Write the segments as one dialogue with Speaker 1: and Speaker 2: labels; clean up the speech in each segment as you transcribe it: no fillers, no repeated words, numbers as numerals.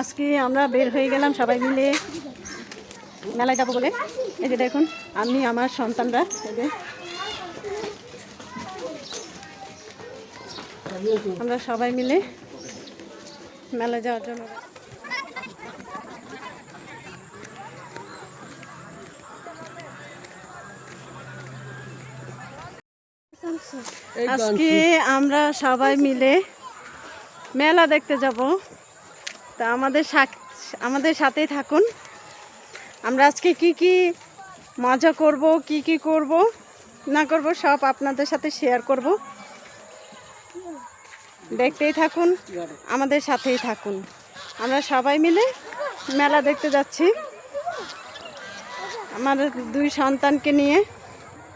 Speaker 1: আজকে আমরা বের হয়ে গেলাম সবাই মিলে মেলায় যাবো বলে। এই যে দেখুন আমি আমার সন্তানরা এই যে আমরা সবাই মিলে মেলায় যাওয়ার জন্য আজকে আমরা সবাই মিলে মেলা দেখতে যাব। তা আমাদের সাথেই থাকুন। আমরা আজকে কি কি মজা করব, কি করব না করব সব আপনাদের সাথে শেয়ার করব। দেখতেই থাকুন, আমাদের সাথেই থাকুন। আমরা সবাই মিলে মেলা দেখতে যাচ্ছি। আমার দুই সন্তানকে নিয়ে,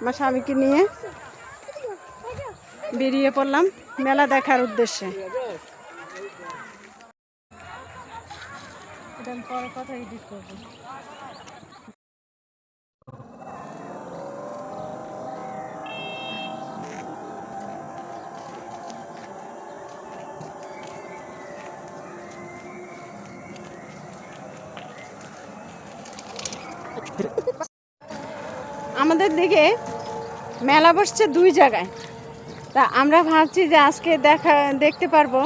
Speaker 1: আমার স্বামীকে নিয়ে বেরিয়ে পড়লাম মেলা দেখার উদ্দেশ্যে। পরে কথা এডিট করব। আমাদের দিকে মেলা বসছে দুই জায়গায়। তা আমরা ভাবছি যে আজকে দেখতে পারবো,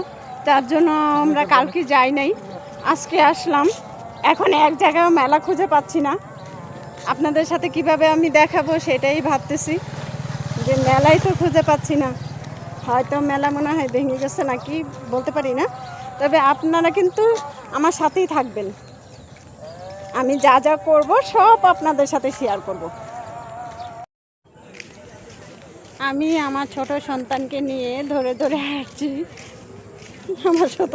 Speaker 1: তার জন্য আমরা কালকে যাই নাই, আজকে আসলাম। এখন এক জায়গায় মেলা খুঁজে পাচ্ছি না। আপনাদের সাথে কিভাবে আমি দেখাবো সেটাই ভাবতেছি, যে মেলাই তো খুঁজে পাচ্ছি না। হয়তো মেলা মনে হয় ভেঙে গেছে নাকি বলতে পারি না। তবে আপনারা কিন্তু আমার সাথেই থাকবেন। আমি যা যা করব সব আপনাদের সাথে শেয়ার করব। আমি আমার ছোট সন্তানকে নিয়ে ধরে ধরে হাঁটছি। আমার ছোট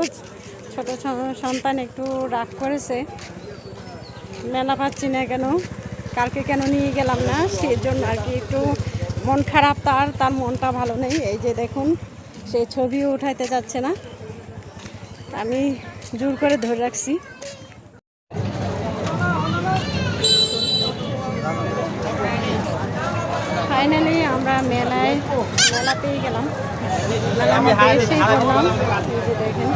Speaker 1: সন্তান একটু রাগ করেছে, মেলা পাচ্ছি না কেন, কালকে কেন নিয়ে গেলাম না, সেই জন্য আর কি একটু মন খারাপ। তার মনটা ভালো নেই। এই যে দেখুন সে ছবিও উঠাইতে যাচ্ছে না, আমি জোর করে ধরে রাখছি। ফাইনালি আমরা মেলা পেয়ে গেলাম। মেলার মধ্যে এসেই করলাম। দেখেন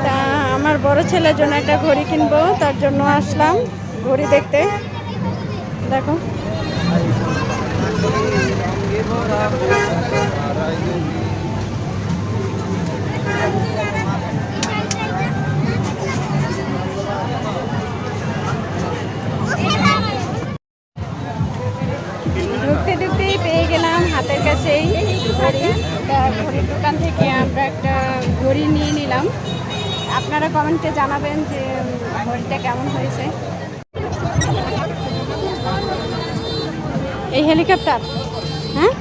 Speaker 1: তা আমার বড় ছেলের জন্য একটা ঘড়ি কিনবো, তার জন্য আসলাম ঘড়ি দেখতে। দেখো ঢুকতেই পেয়ে গেলাম হাতের কাছেই ঘড়ি। ঘড়ির দোকান থেকে আমরা একটা ঘড়ি নিয়ে নিলাম। আপনারা কমেন্টে জানাবেন যে ঘড়িটা কেমন হয়েছে। এই হেলিকপ্টার, হ্যাঁ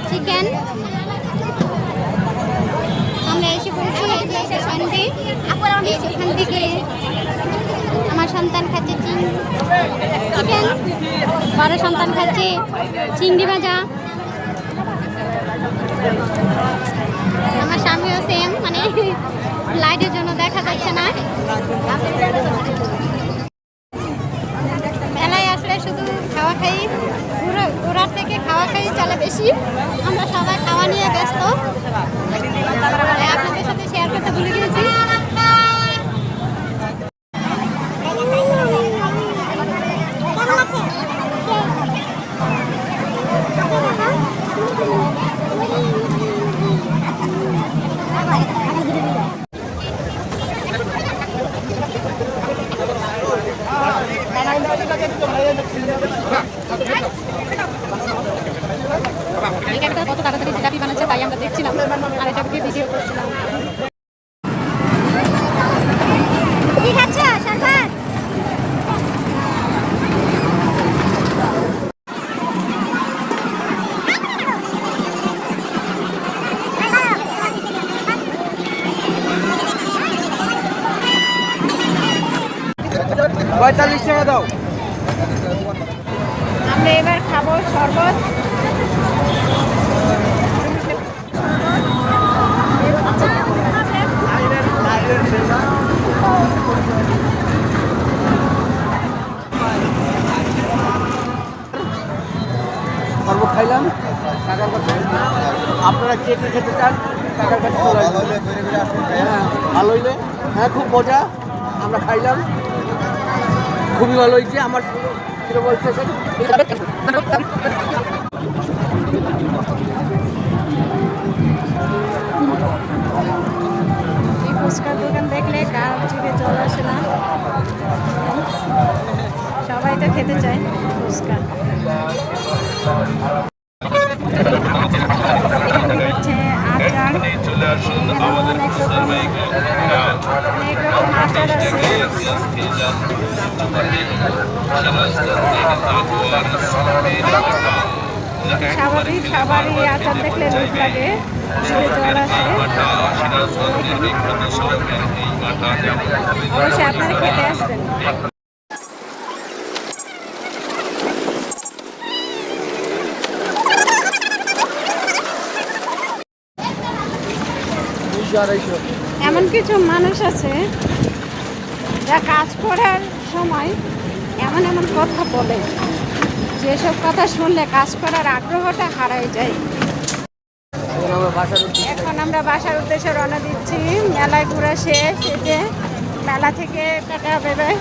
Speaker 1: চিকেন। আমরা এসে পড়েছি এখান থেকে। আমার সন্তান খাচ্ছে চিকেন, বড় সন্তান খাচ্ছে চিংড়ি ভাজা। আমার স্বামীও সেম, মানে লাইটের জন্য দেখা যাচ্ছে না। মেলায় আসলে শুধু খাওয়া খাই, ঘোরার থেকে খাওয়া খাই চলে বেশি। আমরা সবাই খাওয়া নিয়ে ব্যস্ত, আপনাদের সাথে শেয়ার করতে ভুলে গিয়েছি। এখানটা কত তাড়াতাড়ি জিলাপি বানাচ্ছে তাই আমরা দেখছিলাম আর এটাকে ভিডিও করছিলাম।
Speaker 2: কি খাচ্ছ শরবত?
Speaker 3: টাকা দাও।
Speaker 1: আমরা এবার খাবো শরবত।
Speaker 3: শরবত খাইলাম টাকার কাছে। আপনারা কে কে খেতে চান টাকার কাছে চলে আসবেন। হ্যাঁ ভালো হইলে, হ্যাঁ খুব মজা, আমরা খাইলাম খুবই ভালো হয়েছে। আমার ছিল বলতেছেন
Speaker 1: এই ফুচকার দোকান দেখলে কার জিভে জল আসে না? সবাই তো খেতে চায় ফুচকা। হচ্ছে আচার, অনেক রকম আচার আছে। স্বাভাবিক সবারই আচার দেখলে লোভ লাগে, জিভে জল আসে। অবশ্যই আপনারা খেতে আসবেন। এমন কিছু মানুষ আছে যা কাজ করার সময় এমন এমন কথা বলে, যেসব কথা শুনলে কাজ করার আগ্রহটা হারায় যায়। এখন আমরা বাসার উদ্দেশ্যে রওনা দিচ্ছি। মেলায় ঘোরা শেষ, এই যে মেলা থেকে টাটা বাই বাই।